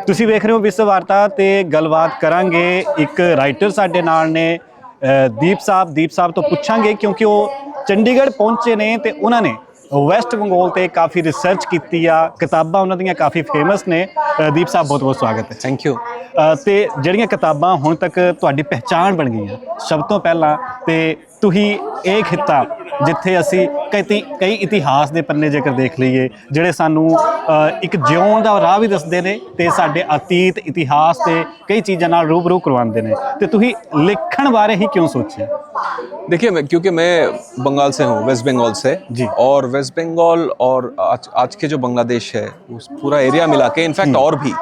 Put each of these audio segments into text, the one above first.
ਤੁਸੀਂ ਵੇਖ ਰਹੇ ਹੋ ਵਿਸ਼ਵ ਵਾਰਤਾ ਤੇ ਗੱਲਬਾਤ ਕਰਾਂਗੇ। ਇੱਕ ਰਾਈਟਰ ਸਾਡੇ ਨਾਲ ਨੇ ਦੀਪ ਸਾਹਿਬ ਤੋਂ ਪੁੱਛਾਂਗੇ ਕਿਉਂਕਿ ਉਹ ਚੰਡੀਗੜ੍ਹ ਪਹੁੰਚੇ ਨੇ ਤੇ ਉਹਨਾਂ ਨੇ ਵੈਸਟ ਬੰਗਾਲ ਤੇ ਕਾਫੀ ਰਿਸਰਚ ਕੀਤੀ ਆ। ਕਿਤਾਬਾਂ ਉਹਨਾਂ ਦੀਆਂ ਕਾਫੀ ਫੇਮਸ ਨੇ। ਦੀਪ ਸਾਹਿਬ ਬਹੁਤ ਬਹੁਤ ਸਵਾਗਤ ਹੈ। Thank you. ਤੇ ਜਿਹੜੀਆਂ ਕਿਤਾਬਾਂ ਹੁਣ ਤੱਕ ਤੁਹਾਡੀ ਪਹਿਚਾਣ ਬਣ ਗਈਆਂ, ਸਭ ਤੋਂ ਪਹਿਲਾਂ ਤੇ ਤੁਸੀਂ ਇਹ ਖਿੱਤਾ ਜਿੱਥੇ ਅਸੀਂ ਕਈ ਇਤਿਹਾਸ ਦੇ ਪੰਨੇ ਜੇਕਰ ਦੇਖ ਲਈਏ ਜਿਹੜੇ ਸਾਨੂੰ ਇੱਕ ਜਿਉਣ ਦਾ ਰਾਹ ਵੀ ਦੱਸਦੇ ਨੇ ਤੇ ਸਾਡੇ ਅਤੀਤ ਇਤਿਹਾਸ ਤੇ ਕਈ ਚੀਜ਼ਾਂ ਨਾਲ रूबरू करवाते हैं। तो तुही लिखण बारे ही क्यों सोचा? देखिए, क्योंकि मैं बंगाल से हूँ, वेस्ट बंगाल से जी, और वेस्ट बंगाल और आज के जो बांग्लादेश है उस पूरा एरिया मिला के इनफैक्ट और भी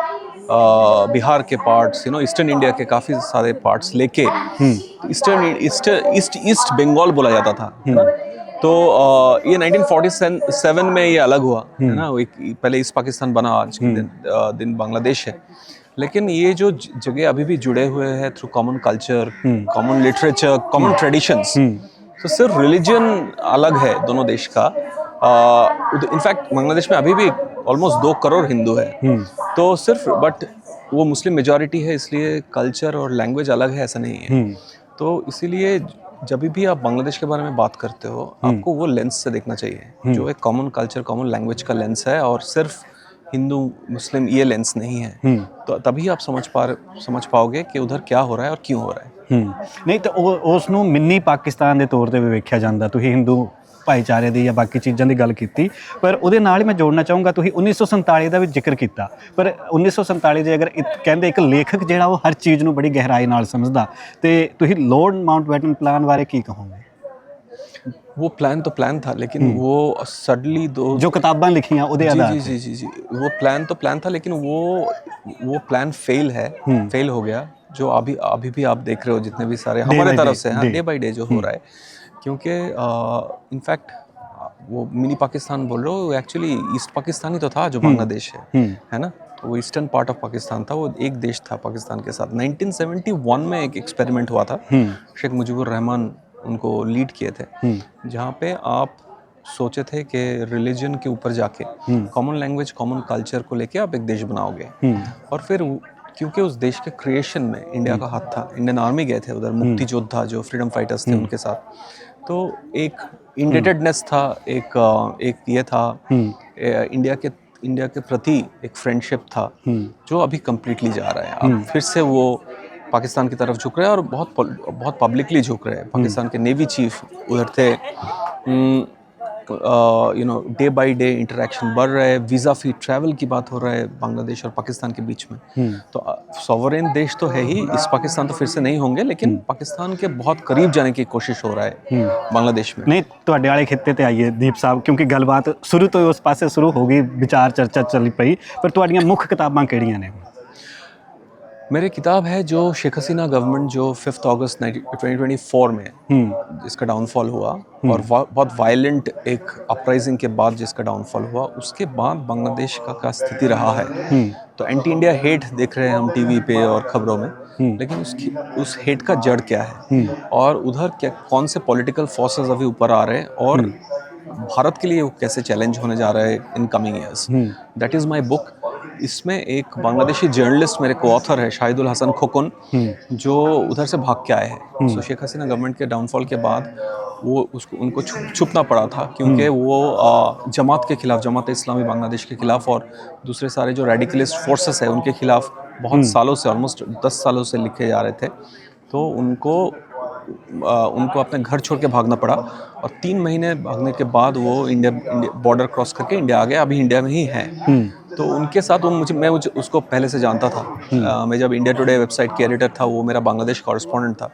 बिहार के पार्ट्स, ईस्टर्न इंडिया के काफ़ी सारे पार्ट्स लेके ईस्ट बंगाल बोला जाता था। तो ये 1947 में ये अलग हुआ है ना। पहले ईस्ट पाकिस्तान बना, आज के दिन बांग्लादेश है। लेकिन ये जो जगह अभी भी जुड़े हुए हैं through common culture, common literature, common traditions, तो सिर्फ रिलीजन अलग है दोनों देश का। इनफैक्ट बांग्लादेश में अभी भी ऑलमोस्ट 2 करोड़ हिंदू है, तो सिर्फ बट वो मुस्लिम मेजॉरिटी है, इसलिए कल्चर और लैंग्वेज अलग है, ऐसा नहीं है। तो इसीलिए जब भी आप बांग्लादेश के बारे में बात करते हो आपको वो लेंस से देखना चाहिए, जो एक कॉमन कल्चर, कॉमन लैंग्वेज का लेंस है, और सिर्फ हिंदू मुस्लिम ये लेंस नहीं है। तो तभी आप समझ पाओगे कि उधर क्या हो रहा है और क्यों हो रहा है। नहीं तो उस नूं मिनी पाकिस्तान के तौर पर भी वेख्या जाता। तुसीं हिंदू भाईचारे की या बाकी चीज़ों की गल की, पर उहदे नाल ही मैं जोड़ना चाहूँगा तुसीं 1947 का भी जिक्र किया। पर 1947 अगर कहते एक लेखक जिहड़ा वो हर चीज़ नूं बड़ी गहराई नाल समझदा, तो तुसीं लॉर्ड माउंटबेटन प्लान बारे की कहोगे? वो प्लान तो प्लान था, लेकिन वो सडनली जो किताबां लिखियां उहदे आधार जी, जी जी जी वो प्लान तो प्लान था, लेकिन वो प्लान फेल हो गया। जो अभी भी आप देख रहे हो जितने भी सारे हमारे तरफ से डे बाई डे जो हो रहा है, क्योंकि इनफैक्ट वो मिनी पाकिस्तान बोल रहे हो, एक्चुअली ईस्ट पाकिस्तान ही तो था जो बांग्लादेश है ना। तो वो ईस्टर्न पार्ट ऑफ पाकिस्तान था, वो एक देश था पाकिस्तान के साथ। 1971 में एक एक्सपेरिमेंट हुआ था, शेख मुजीबुर रहमान उनको लीड किए थे, जहाँ पे आप सोचे थे कि रिलीजन के ऊपर जाके कॉमन लैंग्वेज, कॉमन कल्चर को लेके आप एक देश बनाओगे। और फिर क्योंकि उस देश के क्रिएशन में इंडिया का हाथ था, इंडियन आर्मी गए थे उधर, मुक्ति योद्धा जो फ्रीडम फाइटर्स थे उनके साथ, तो एक इंडेटेडनेस था, एक ये था, इंडिया के प्रति एक फ्रेंडशिप था, जो अभी कम्प्लीटली जा रहा है। अब फिर से वो पाकिस्तान की तरफ झुक रहे हैं, और बहुत पब्लिकली झुक रहे हैं। पाकिस्तान के नेवी चीफ उधर थे, डे बाय डे इंटरेक्शन बढ़ रहा है, वीज़ा फ्री ट्रैवल की बात हो रहा है बांग्लादेश और पाकिस्तान के बीच में। तो सॉवरेन देश तो है ही, इस पाकिस्तान तो फिर से नहीं होंगे, लेकिन पाकिस्तान के बहुत करीब जाने की कोशिश हो रहा है बांग्लादेश में। नहीं तुहाडे वाले खित्ते ते आइए दीप साहब, क्योंकि गलबात शुरू तो उस पासे शुरू हो गई, विचार चर्चा चली पई, पर तुहाडियां मुख्य किताबां किहड़ियां ने? मेरी किताब है जो शेख हसीना गवर्नमेंट जो 5 अगस्त 2024 में जिसका डाउनफॉल हुआ, और बहुत वायलेंट एक अपराइजिंग के बाद जिसका डाउनफॉल हुआ, उसके बाद बांग्लादेश का क्या स्थिति रहा है। तो एंटी इंडिया हेट देख रहे हैं हम टीवी पे और खबरों में, लेकिन उस हेट का जड़ क्या है, और उधर कौन से पॉलिटिकल फोर्सेस अभी ऊपर आ रहे हैं, और भारत के लिए वो कैसे चैलेंज होने जा रहा है in coming years. That is my book. इसमें एक बांग्लादेशी जर्नलिस्ट मेरे को ऑथर है, शाहिदुल हसन खोकन, जो उधर से भाग के आए हैं। सो शेख हसीना गवर्नमेंट के डाउनफॉल के बाद उनको छुपना पड़ा था, क्योंकि वो जमात के खिलाफ, जमात इस्लामी बांग्लादेश के खिलाफ, और दूसरे सारे जो रेडिकलिस्ट फोर्सेस है उनके खिलाफ बहुत सालों से, ऑलमोस्ट 10 सालों से लिखे जा रहे थे। तो उनको अपने घर छोड़ के भागना पड़ा, और 3 महीने भागने के बाद वो इंडिया बॉर्डर क्रॉस करके इंडिया आ गए, अभी इंडिया में ही हैं। तो उनके साथ मैं उसको पहले से जानता था। मैं जब इंडिया टुडे वेबसाइट के एडिटर था, वो मेरा बांग्लादेश कॉरेस्पॉन्डेंट था।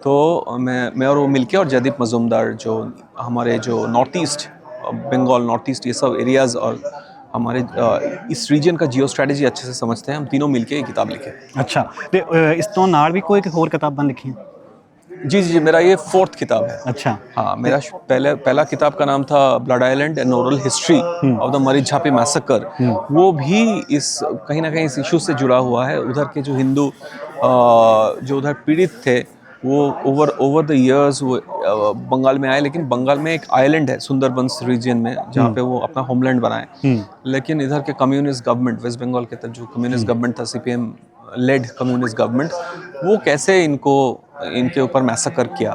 तो मैं और वो मिलके, और जयदीप मजूमदार जो हमारे जो north east Bengal, north east, ये सब एरियाज़ और हमारे इस रीजन का जियो स्ट्रैटेजी अच्छे से समझते हैं, हम तीनों मिलके ये किताब लिखे। अच्छा, तो इस तो नाल भी कोई होर किताबां लिखी? जी जी, मेरा ये 4th किताब है। अच्छा, हाँ, मेरा पहला किताब का नाम था blood island, N oral history of the मरीज झापी मैसेकर। वो भी कहीं ना कहीं इस इशू से जुड़ा हुआ है। उधर के जो हिंदू जो उधर पीड़ित थे, वो ओवर द इयर्स वो बंगाल में आए, लेकिन बंगाल में एक आइलैंड है सुंदरबंस रीजन में जहाँ पे वो अपना होमलैंड बनाए। लेकिन इधर के कम्युनिस्ट गवर्नमेंट, वेस्ट बंगाल के तरफ जो कम्युनिस्ट गवर्नमेंट था, सीपीएम लेड कम्युनिस्ट गवर्नमेंट, वो कैसे इनके ऊपर मैसेकर किया,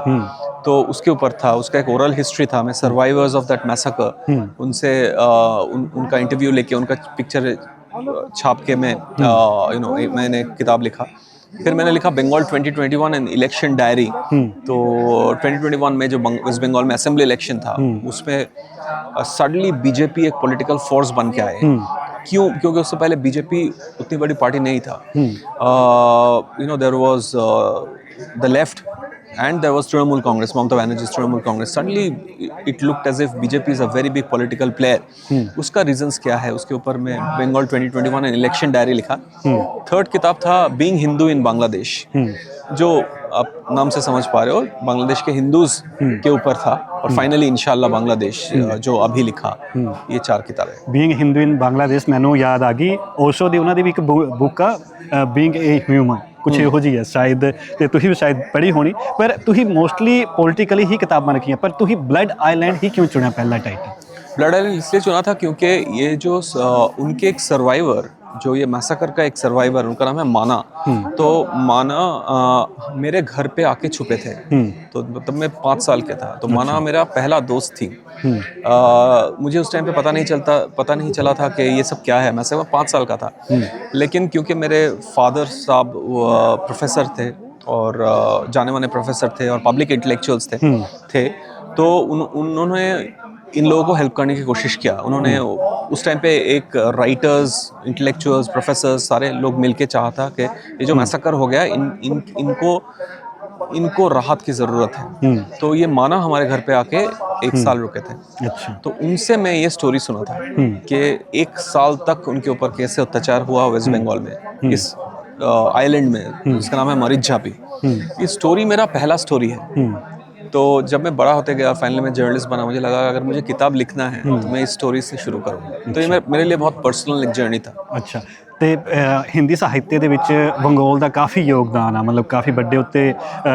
तो उसके ऊपर था, उसका एक ओरल हिस्ट्री था। मैं सर्वाइवर्स ऑफ दैट मैसेकर उनसे उनका इंटरव्यू लेके, उनका पिक्चर छाप के मैं मैंने एक किताब लिखा। फिर मैंने लिखा बंगाल 2021 एन इलेक्शन डायरी। तो 2021 में जो वेस्ट बंगाल में असेंबली इलेक्शन था, उसमें सडनली बीजेपी एक पॉलिटिकल फोर्स बन के आए। क्यों? क्योंकि उससे पहले बीजेपी उतनी बड़ी पार्टी नहीं था। There was the left and there was Trinamool Congress, Mamata Banerjee's Trinamool Congress. Suddenly it looked as if BJP is a very big political player. उसका रीजंस क्या है, उसके ऊपर मैं बंगाल 2021 एन इलेक्शन डायरी लिखा। थर्ड किताब था बीइंग हिंदू इन बांग्लादेश, जो आप नाम से समझ पा रहे हो बांग्लादेश के हिंदूज के ऊपर था। और फाइनली इंशाल्लाह बांग्लादेश जो अभी लिखा, ये 4 किताबें। ਬੀਇੰਗ ਹਿੰਦੂ ਇਨ ਬੰਗਲਾਦੇਸ਼ ਮੈਨੂੰ ਯਾਦ ਆ ਗਈ, ਓਸ਼ੋ ਦੀ ਉਹਨਾਂ ਦੀ ਵੀ ਇੱਕ ਬੁੱਕ ਆ ਬੀਇੰਗ ਏ ਹਿਊਮਨ, ਕੁਛ ਇਹੋ ਜਿਹੀ ਹੈ ਸ਼ਾਇਦ, ਤੇ ਤੁਸੀਂ ਵੀ ਸ਼ਾਇਦ ਪੜ੍ਹੀ ਹੋਣੀ। ਪਰ ਤੁਸੀਂ ਮੋਸਟਲੀ ਪੋਲੀਟੀਕਲੀ ਹੀ ਕਿਤਾਬਾਂ ਲਿਖੀਆਂ, ਪਰ ਤੁਸੀਂ ਬਲੱਡ ਆਈਲੈਂਡ ਹੀ ਕਿਉਂ ਚੁਣਿਆ ਪਹਿਲਾ टाइटल? ब्लड आइलैंड इसलिए चुना था क्योंकि ये जो उनके एक सर्वाइवर, जो ये मैसेकर का एक सर्वाइवर, उनका नाम है माना। तो माना मेरे घर पे आके छुपे थे, तो तब मैं 5 साल के था। तो माना मेरा पहला दोस्त थी। मुझे उस टाइम पे पता नहीं चला था कि ये सब क्या है। मैं सिर्फ 5 साल का था, लेकिन क्योंकि मेरे फादर साहब प्रोफेसर थे और जाने माने प्रोफेसर थे और पब्लिक इंटेलेक्चुअल्स थे, तो उन्होंने इन लोगों को हेल्प करने की कोशिश किया। उन्होंने उस टाइम पे एक राइटर्स, इंटेलेक्चुअल्स, प्रोफेसर्स, सारे लोग मिलके चाहा था कि ये जो मैसेकर हो गया, इनको राहत की ज़रूरत है। तो ये माना हमारे घर पे आके 1 साल रुके थे। अच्छा। तो उनसे मैं ये स्टोरी सुना था कि 1 साल तक उनके ऊपर कैसे अत्याचार हुआ वेस्ट बंगाल में, इस आइलैंड में, जिसका नाम है मरिज्जापी। ये स्टोरी मेरा पहला स्टोरी है। तो जब मैं बड़ा होते गया, फाइनली मैं जर्नलिस्ट बना, मुझे लगा अगर मुझे किताब लिखना है तो मैं इस स्टोरी से शुरू करूँगा। तो ये मेरे लिए बहुत पर्सनल एक जर्नी था। ਅੱਛਾ। ਤੇ ਹਿੰਦੀ ਸਾਹਿਤਯ ਦੇ ਵਿੱਚ ਬੰਗਾਲ ਦਾ ਕਾਫੀ ਯੋਗਦਾਨ ਆ, ਮਤਲਬ ਕਾਫੀ ਵੱਡੇ ਉੱਤੇ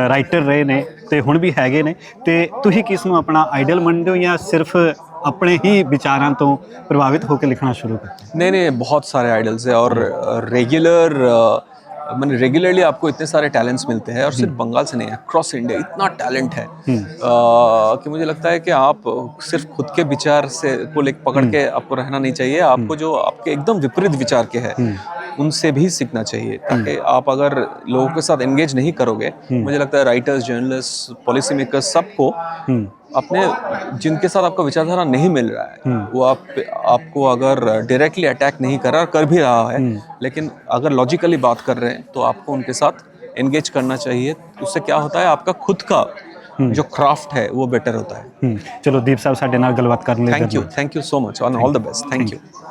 ਰਾਈਟਰ ਰਹੇ ਨੇ ਤੇ ਹੁਣ ਵੀ ਹੈਗੇ ਨੇ। ਤੇ ਤੁਸੀਂ ਕਿਸ ਨੂੰ ਆਪਣਾ ਆਈਡਲ ਮੰਨਦੇ ਹੋ ਜਾਂ ਸਿਰਫ ਆਪਣੇ ਹੀ ਵਿਚਾਰਾਂ ਤੋਂ ਪ੍ਰਭਾਵਿਤ ਹੋ ਕੇ ਲਿਖਣਾ ਸ਼ੁਰੂ ਕਰਦੇ? नहीं, बहुत सारे आइडल्स है और रेगुलरली आपको इतने सारे टैलेंट्स मिलते हैं, और सिर्फ बंगाल से नहीं, अक्रॉस इंडिया इतना टैलेंट है कि मुझे लगता है कि आप सिर्फ खुद के विचार से को लेकर पकड़ के आपको रहना नहीं चाहिए। आपको जो आपके एकदम विपरीत विचार के हैं उनसे भी सीखना चाहिए, ताकि आप अगर लोगों के साथ एंगेज नहीं करोगे, मुझे लगता है राइटर्स, जर्नलिस्ट, पॉलिसी मेकर्स, सबको अपने जिनके साथ आपका विचारधारा नहीं मिल रहा है, वो आपको अगर डायरेक्टली अटैक नहीं कर रहा, कर भी रहा है, लेकिन अगर लॉजिकली बात कर रहे हैं, तो आपको उनके साथ एंगेज करना चाहिए। उससे क्या होता है, आपका खुद का जो क्राफ्ट है वो बेटर होता है। ਚਲੋ ਦੀਪ ਸਾਹਿਬ, ਸਾਡੇ ਨਾਲ ਗੱਲਬਾਤ ਕਰਨ ਲਈ thank you so much, all the best, thank you.